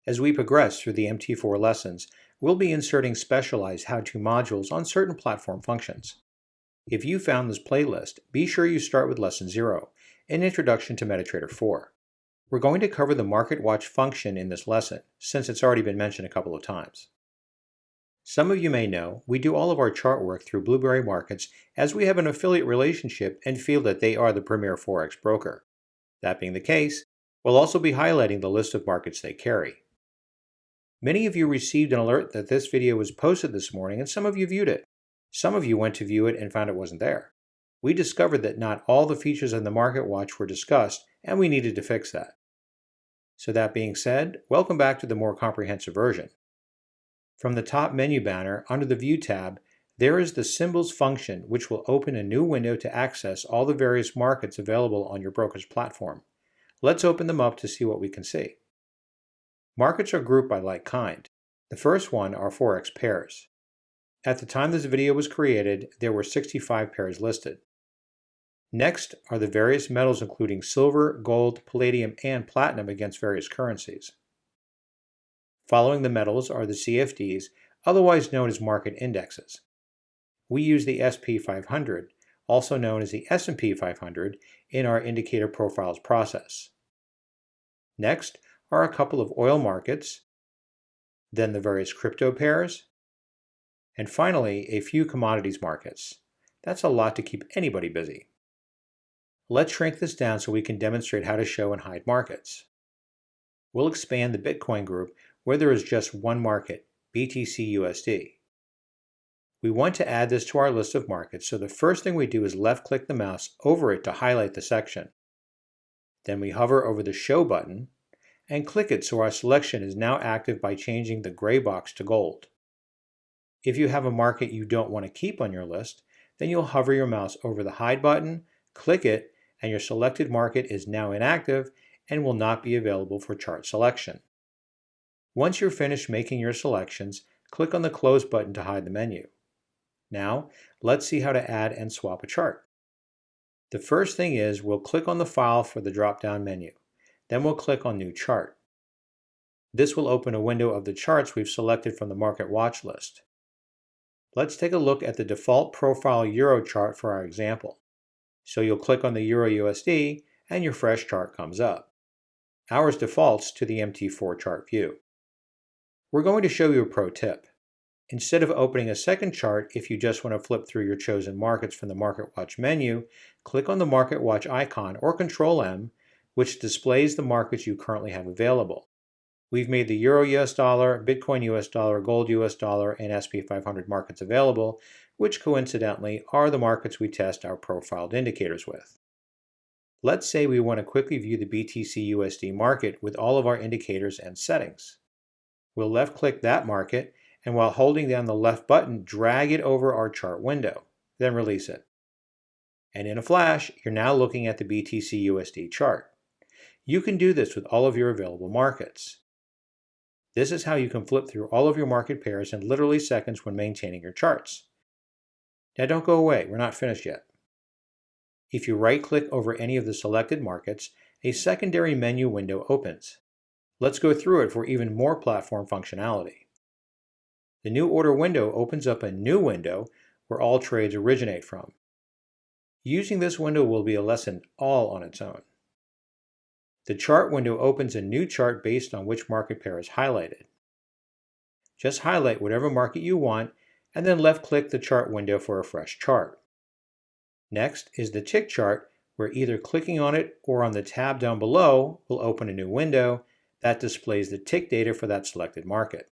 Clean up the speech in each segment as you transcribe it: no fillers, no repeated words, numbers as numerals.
As we progress through the MT4 lessons, we'll be inserting specialized how-to modules on certain platform functions. If you found this playlist, be sure you start with Lesson 0, an introduction to MetaTrader 4. We're going to cover the Market Watch function in this lesson, since it's already been mentioned a couple of times. Some of you may know we do all of our chart work through ShowHide Markets as we have an affiliate relationship and feel that they are the premier Forex broker. That being the case, we'll also be highlighting the list of markets they carry. Many of you received an alert that this video was posted this morning and some of you viewed it. Some of you went to view it and found it wasn't there. We discovered that not all the features in the Market Watch were discussed and we needed to fix that. So that being said, welcome back to the more comprehensive version. From the top menu banner under the View tab, there is the Symbols function, which will open a new window to access all the various markets available on your broker's platform. Let's open them up to see what we can see. Markets are grouped by like kind. The first one are Forex pairs. At the time this video was created, there were 65 pairs listed. Next are the various metals including silver, gold, palladium, and platinum against various currencies. Following the metals are the CFDs, otherwise known as market indexes. We use the SP 500, also known as the S&P 500, in our indicator profiles process. Next are a couple of oil markets, then the various crypto pairs, and finally a few commodities markets. That's a lot to keep anybody busy. Let's shrink this down so we can demonstrate how to show and hide markets. We'll expand the Bitcoin group where there is just one market, BTC/USD. We want to add this to our list of markets, so the first thing we do is left-click the mouse over it to highlight the section. Then we hover over the Show button and click it so our selection is now active by changing the gray box to gold. If you have a market you don't want to keep on your list, then you'll hover your mouse over the Hide button, click it, and your selected market is now inactive and will not be available for chart selection. Once you're finished making your selections, click on the Close button to hide the menu. Now, let's see how to add and swap a chart. The first thing is we'll click on the file for the drop-down menu. Then we'll click on New Chart. This will open a window of the charts we've selected from the Market Watch list. Let's take a look at the default profile Euro chart for our example. So you'll click on the Euro USD and your fresh chart comes up. Ours defaults to the MT4 chart view. We're going to show you a pro tip. Instead of opening a second chart, if you just want to flip through your chosen markets from the Market Watch menu, click on the Market Watch icon or Control-M, which displays the markets you currently have available. We've made the Euro US dollar, Bitcoin US dollar, Gold US dollar, and SP 500 markets available, which coincidentally are the markets we test our profiled indicators with. Let's say we want to quickly view the BTC USD market with all of our indicators and settings. We'll left-click that market, and while holding down the left button, drag it over our chart window, then release it. And in a flash, you're now looking at the BTC USD chart. You can do this with all of your available markets. This is how you can flip through all of your market pairs in literally seconds when maintaining your charts. Now don't go away, we're not finished yet. If you right-click over any of the selected markets, a secondary menu window opens. Let's go through it for even more platform functionality. The New Order window opens up a new window where all trades originate from. Using this window will be a lesson all on its own. The Chart window opens a new chart based on which market pair is highlighted. Just highlight whatever market you want and then left-click the Chart window for a fresh chart. Next is the Tick chart, where either clicking on it or on the tab down below will open a new window that displays the tick data for that selected market.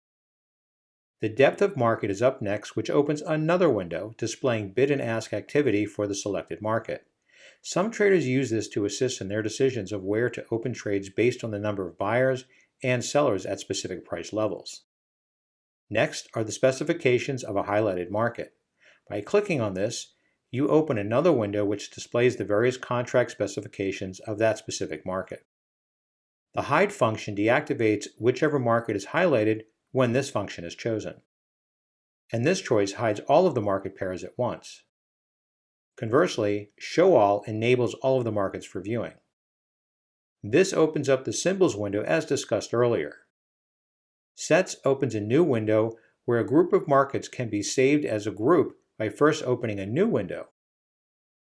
The Depth of Market is up next, which opens another window displaying bid and ask activity for the selected market. Some traders use this to assist in their decisions of where to open trades based on the number of buyers and sellers at specific price levels. Next are the specifications of a highlighted market. By clicking on this, you open another window which displays the various contract specifications of that specific market. The Hide function deactivates whichever market is highlighted when this function is chosen. And this choice hides all of the market pairs at once. Conversely, Show All enables all of the markets for viewing. This opens up the Symbols window as discussed earlier. Sets opens a new window where a group of markets can be saved as a group by first opening a new window.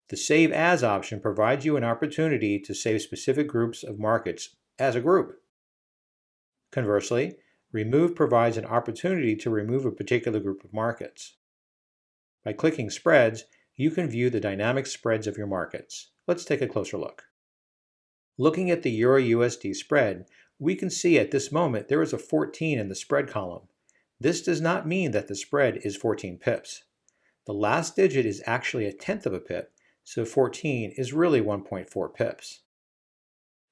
The Save As option provides you an opportunity to save specific groups of markets as a group. Conversely, Remove provides an opportunity to remove a particular group of markets. By clicking Spreads, you can view the dynamic spreads of your markets. Let's take a closer look. Looking at the Euro-USD spread, we can see at this moment there is a 14 in the spread column. This does not mean that the spread is 14 pips. The last digit is actually a tenth of a pip, so 14 is really 1.4 pips.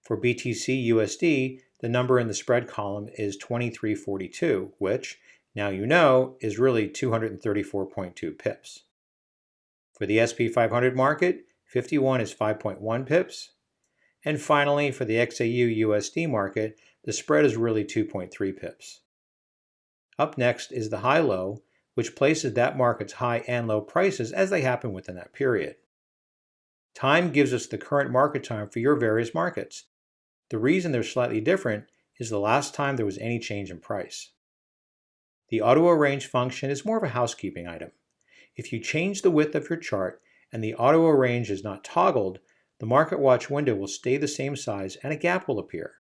For BTC USD, the number in the spread column is 2342, which, now you know, is really 234.2 pips. For the SP 500 market, 51 is 5.1 pips. And finally, for the XAU USD market, the spread is really 2.3 pips. Up next is the high-low, which places that market's high and low prices as they happen within that period. Time gives us the current market time for your various markets. The reason they're slightly different is the last time there was any change in price. The auto-arrange function is more of a housekeeping item. If you change the width of your chart and the auto-arrange is not toggled, the Market Watch window will stay the same size and a gap will appear.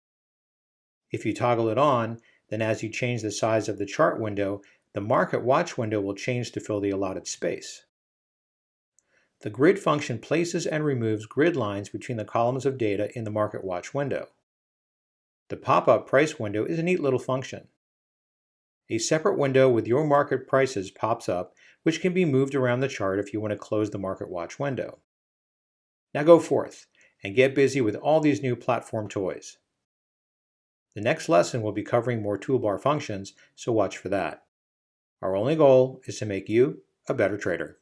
If you toggle it on, then as you change the size of the chart window, the Market Watch window will change to fill the allotted space. The grid function places and removes grid lines between the columns of data in the Market Watch window. The pop-up price window is a neat little function. A separate window with your market prices pops up, which can be moved around the chart if you want to close the Market Watch window. Now go forth and get busy with all these new platform toys. The next lesson will be covering more toolbar functions, so watch for that. Our only goal is to make you a better trader.